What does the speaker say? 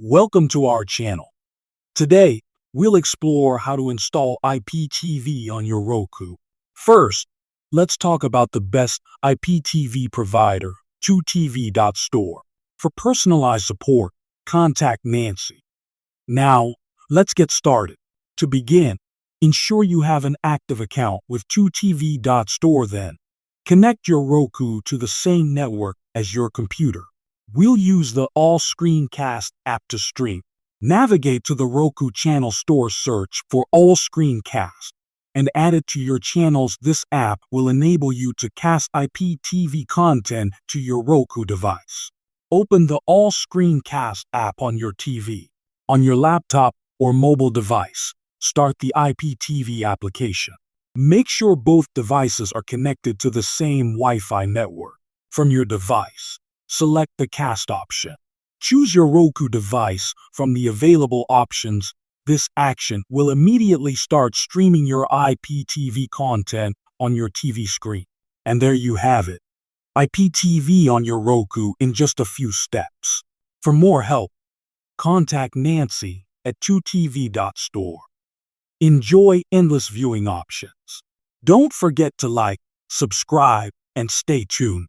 Welcome to our channel. Today, we'll explore how to install IPTV on your Roku. First, let's talk about the best IPTV provider, 2TV.store. For personalized support, contact Nancy. Now, let's get started. To begin, ensure you have an active account with 2TV.store then. Connect your Roku to the same network as your computer. We'll use the All Screencast app to stream. Navigate to the Roku channel store, search for All Screencast, and add it to your channels. This app will enable you to cast IPTV content to your Roku device. Open the All Screencast app on your TV, on your laptop or mobile device. Start the IPTV application. Make sure both devices are connected to the same Wi-Fi network. From your device, select the cast option. Choose your Roku device from the available options. This action will immediately start streaming your IPTV content on your TV screen. And there you have it, IPTV on your Roku in just a few steps. For more help, contact Nancy at 2TV.store. Enjoy endless viewing options. Don't forget to like, subscribe, and stay tuned.